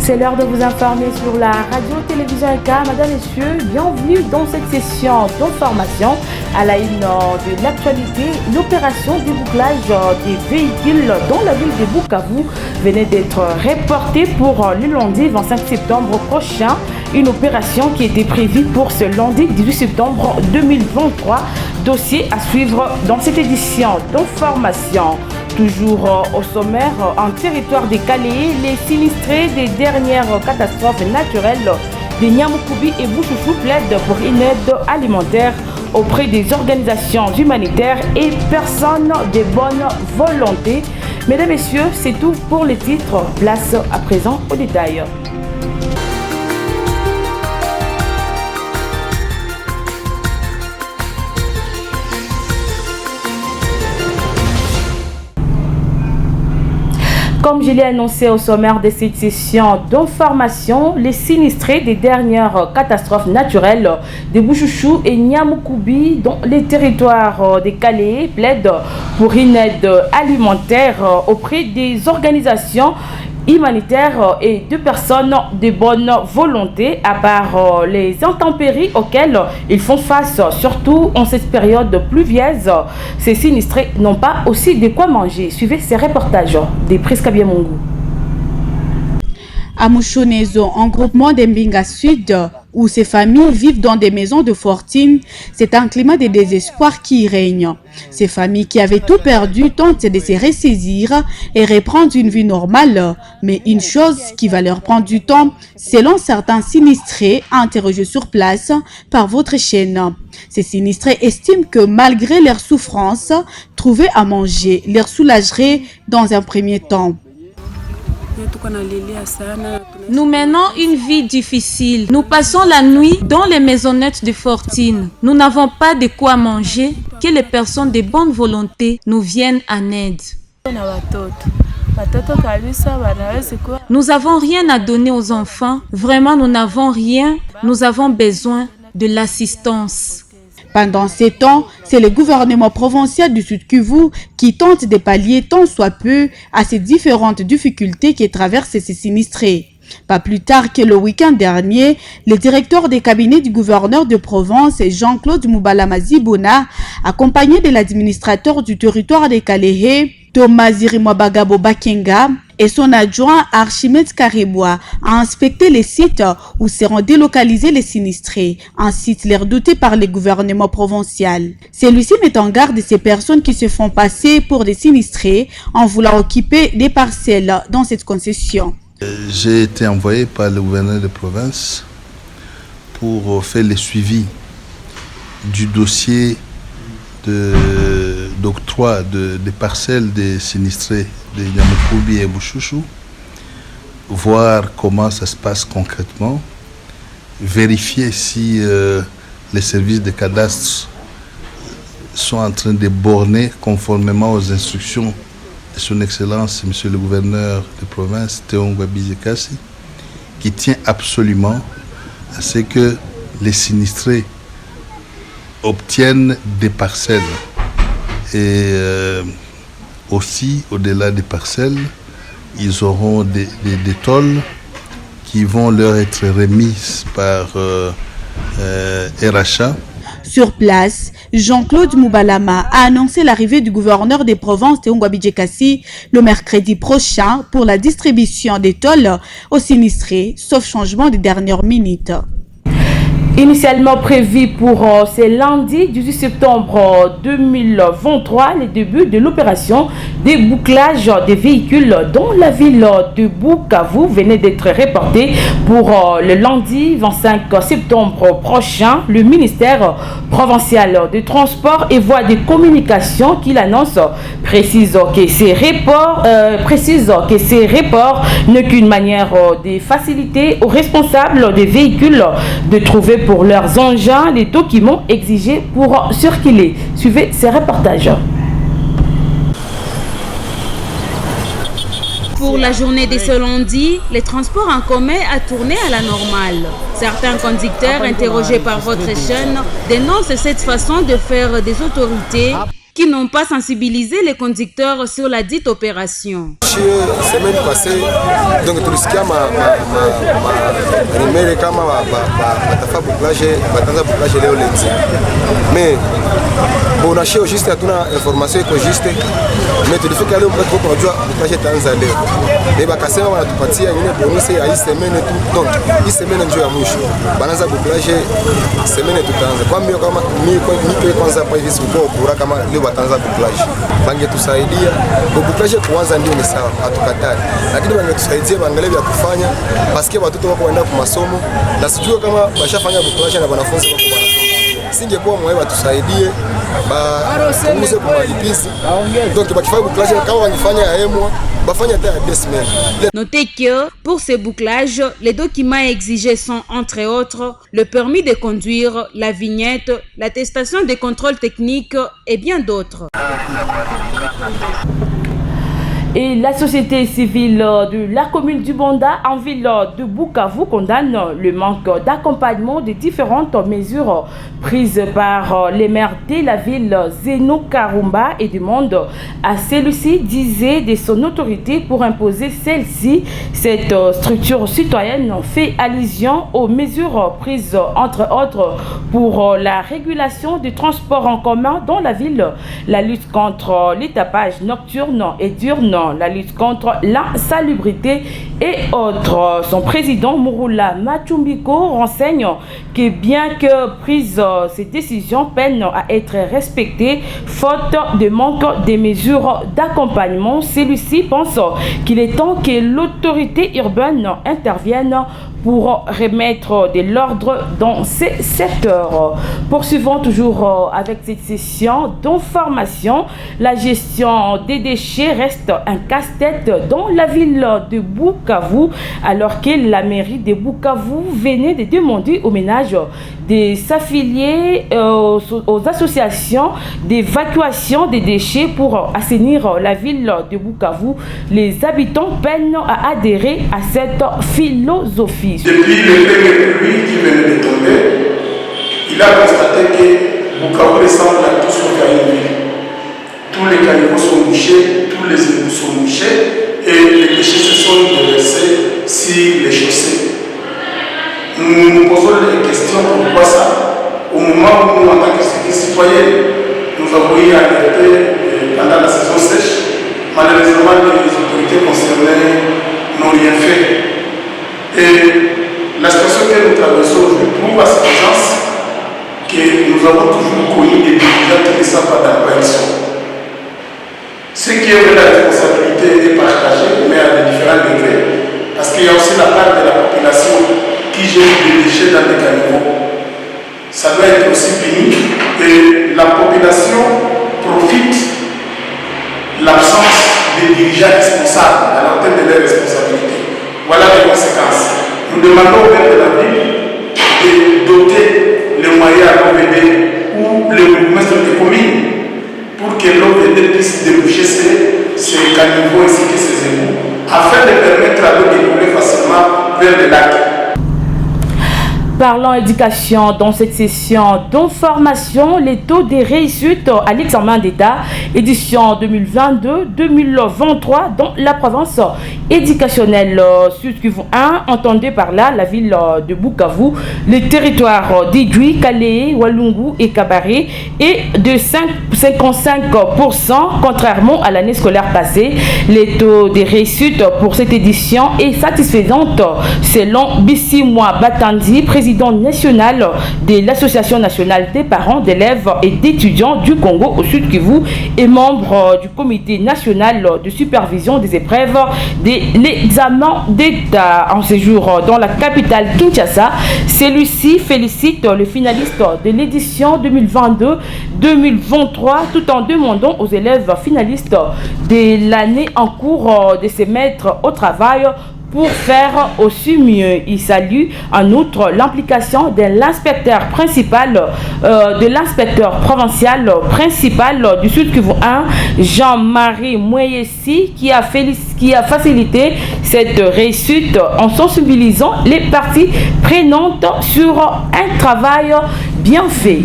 C'est l'heure de vous informer sur la radio-télévision EK. Madame, Messieurs, bienvenue dans cette session d'information. À la une de l'actualité, l'opération débouclage des véhicules dans la ville de Bukavu venait d'être reportée pour le lundi 25 septembre prochain. Une opération qui était prévue pour ce lundi 18 septembre 2023. Dossier à suivre dans cette édition d'information. Toujours au sommaire, en territoire des Calais, les sinistrés des dernières catastrophes naturelles de Niamoukoumi et Bouchouchou plaident pour une aide alimentaire auprès des organisations humanitaires et personnes de bonne volonté. Mesdames, Messieurs, c'est tout pour les titres. Place à présent au détail. Comme je l'ai annoncé au sommaire de cette session d'information, les sinistrés des dernières catastrophes naturelles de Bouchouchou et Niamoukoumi dans les territoires des Calais plaident pour une aide alimentaire auprès des organisations humanitaires et de personnes de bonne volonté, à part les intempéries auxquelles ils font face, surtout en cette période pluvieuse. Ces sinistrés n'ont pas aussi de quoi manger. Suivez ces reportages des Prisca Biamungu. À Mouchonezo, en groupement d'Embinga Sud, où ces familles vivent dans des maisons de fortune, c'est un climat de désespoir qui y règne. Ces familles qui avaient tout perdu tentent de se ressaisir et reprendre une vie normale. Mais une chose qui va leur prendre du temps, selon certains sinistrés interrogés sur place par votre chaîne. Ces sinistrés estiment que malgré leur souffrance, trouver à manger leur soulagerait dans un premier temps. Nous menons une vie difficile. Nous passons la nuit dans les maisonnettes de fortune. Nous n'avons pas de quoi manger. Que les personnes de bonne volonté nous viennent en aide. Nous n'avons rien à donner aux enfants. Vraiment, nous n'avons rien. Nous avons besoin de l'assistance. Pendant ces temps, c'est le gouvernement provincial du Sud Kivu qui tente de pallier tant soit peu à ces différentes difficultés qui traversent ces sinistrés. Pas plus tard que le week-end dernier, le directeur des cabinets du gouverneur de province, Jean-Claude Moubalama-Zibona, accompagné de l'administrateur du territoire des Calais, Thomas Zirimwabagabo Bakenga, et son adjoint Archimède Karebois a inspecté les sites où seront délocalisés les sinistrés, un site l'air doté par le gouvernement provincial. Celui-ci met en garde ces personnes qui se font passer pour des sinistrés en voulant occuper des parcelles dans cette concession. J'ai été envoyé par le gouverneur de province pour faire le suivi du dossier d'octroi des parcelles des sinistrés de Niamoukoumi et Bouchouchou, voir comment ça se passe concrètement, vérifier si les services de cadastre sont en train de borner conformément aux instructions de son Excellence, Monsieur le gouverneur de province, Théon Gwabizekasi, qui tient absolument à ce que les sinistrés obtiennent des parcelles. Et aussi, au-delà des parcelles, ils auront des tôles qui vont leur être remises par RHA. Sur place, Jean-Claude Moubalama a annoncé l'arrivée du gouverneur des provinces Théon Gwabizekasi le mercredi prochain pour la distribution des tôles aux sinistrés, sauf changement de dernière minute. Initialement prévu pour ce lundi 18 septembre 2023, le début de l'opération débouclage des véhicules dans la ville de Bukavu venait d'être reporté pour le lundi 25 septembre prochain. Le ministère provincial des Transports et Voies de Communication qui l'annonce précise que ces reports n'est qu'une manière de faciliter aux responsables des véhicules de trouver pour leurs engins les documents exigés pour circuler. Suivez ces reportages. Pour la journée de ce lundi, les transports en commun a tourné à la normale. Certains conducteurs interrogés par votre chaîne dénoncent cette façon de faire des autorités qui n'ont pas sensibilisé les conducteurs sur la dite opération. Semaine passée, donc tulisikia rimere kama batafa bouclage batanza bouclage leo lundi. Mais bon ashio juste hatuna information iko juste mais tulifika leo mpaka tunajua bouclage tanza leo. Mais bakasema wanatupatia ingine bonus ya hii semaine tu. Donc hii semaine ndio ya mwisho. Banaanza bouclage semaine tutaanza. Kwa mimi kama mimi kwanza hapa hivi sikuwa kura kama leo batanza bouclage. Bangetusaidia bouclage kuanza ndio ni sawa. Hatukatai, lakini wangetusaidia baangalie vya kufanya paske watoto wako waenda kwa masomo na sijue kama bashafanya bouclage na wanafunzi wako wanasoma. Singekuwa mwe watusaidie punguze kwa malipizi. Donc bakifanya bouclage kama wangefanya aemwa bafanya hata 2 semaines. Notez que pour ce bouclage, les documents exigés sont entre autres le permis de conduire, la vignette, l'attestation de contrôle technique et bien d'autres. Et la société civile de la commune du Bonda en ville de Bukavu condamne le manque d'accompagnement des différentes mesures prises par les maires de la ville Zeno Karumba et demande à celui-ci d'user de son autorité pour imposer celle-ci. Cette structure citoyenne fait allusion aux mesures prises entre autres pour la régulation du transport en commun dans la ville, la lutte contre les tapages nocturnes et diurnes, la lutte contre l'insalubrité et autres. Son président Mouroula Machumbiko renseigne que bien que prises, ces décisions peinent à être respectées faute de manque des mesures d'accompagnement. Celui-ci pense qu'il est temps que l'autorité urbaine intervienne pour remettre de l'ordre dans ces secteurs. Poursuivons toujours avec cette session d'information. La gestion des déchets reste un casse-tête dans la ville de Bukavu, alors que la mairie de Bukavu venait de demander au ménage de s'affilier aux associations d'évacuation des déchets pour assainir la ville de Bukavu. Les habitants peinent à adhérer à cette philosophie. Depuis le premier pluie qui venait de tomber, il a constaté que Bukavu ressemble à tout sauf à une ville. Tous les caniveaux sont bouchés, tous les égouts sont bouchés et les déchets se sont déversés sur les chaussées. Nous nous posons des questions pourquoi ça. Au moment où nous, en tant que citoyens, nous avons eu à alerter pendant la saison sèche, malheureusement les autorités concernées n'ont rien fait. Et la situation que nous traversons aujourd'hui prouve à cette urgence que nous avons toujours connu des dirigeants qui ne savent pas dans quoi ils sont. Ce qui est la responsabilité est partagée, mais à de différents degrés. Parce qu'il y a aussi la part de la population qui jette des déchets dans des caniveaux. Ça doit être aussi puni. Et la population profite de l'absence des dirigeants responsables à l'antenne de leurs responsabilités. Voilà les conséquences. Nous demandons au maire de la ville de doter les moyens à l'OVD ou les bourgmestres des communes pour que l'OVD puisse déboucher ces caniveaux ainsi que ces égouts, afin de permettre à l'eau d'écouler facilement vers les lacs. Parlant éducation, dans cette session d'information, les taux de réussite à l'examen d'État, édition 2022-2023 dans la province éducationnelle Sud Kivu 1, entendez par là la ville de Bukavu, les territoires d'Idjui, Kalehe, Walungu et Kabare est de 55%, contrairement à l'année scolaire passée. Les taux de réussite pour cette édition est satisfaisante selon Bissimwa Batandi, président national de l'Association nationale des parents d'élèves et d'étudiants du Congo au Sud Kivu et membre du comité national de supervision des épreuves de l'examen d'État. En séjour dans la capitale Kinshasa, celui-ci félicite le finaliste de l'édition 2022-2023 tout en demandant aux élèves finalistes de l'année en cours de se mettre au travail pour faire aussi mieux. Il salue en outre l'implication de l'inspecteur principal, de l'inspecteur provincial principal du Sud Kivu 1, Jean-Marie Moyessi, qui a facilité cette réussite en sensibilisant les parties prenantes sur un travail bien fait.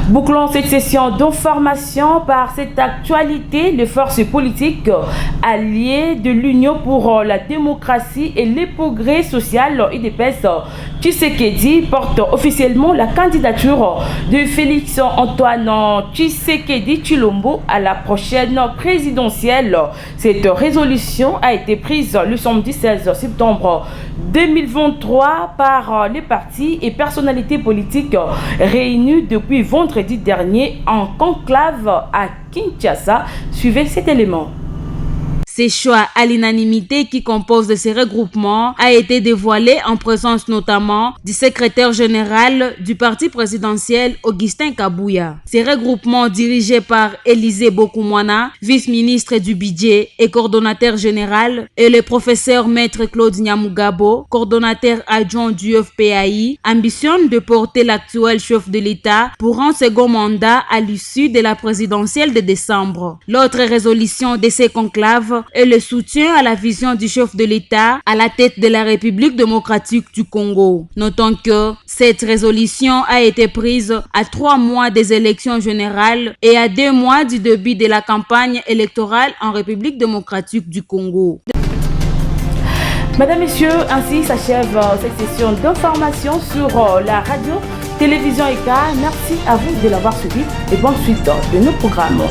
Bouclons cette session d'information par cette actualité. Les forces politiques alliées de l'Union pour la démocratie et les progrès social UDPS Tshisekedi porte officiellement la candidature de Félix Antoine Tshisekedi Tshilombo à la prochaine présidentielle. Cette résolution a été prise le samedi 16 septembre 2023 par les partis et personnalités politiques réunis depuis vendredi dernier en conclave à Kinshasa. Suivez cet élément. Ces choix à l'unanimité qui composent ces regroupements a été dévoilé en présence notamment du secrétaire général du parti présidentiel Augustin Kabouya. Ces regroupements dirigés par Élisée Bokoumwana, vice-ministre du budget et coordonnateur général, et le professeur maître Claude Nyamugabo, coordonnateur adjoint du FPAI, ambitionnent de porter l'actuel chef de l'État pour un second mandat à l'issue de la présidentielle de décembre. L'autre résolution de ces conclaves et le soutien à la vision du chef de l'État à la tête de la République démocratique du Congo. Notons que cette résolution a été prise à 3 mois des élections générales et à 2 mois du début de la campagne électorale en République démocratique du Congo. Mesdames, Messieurs, ainsi s'achève cette session d'information sur la radio, télévision ECA. Merci à vous de l'avoir suivi et bonne suite de nos programmes.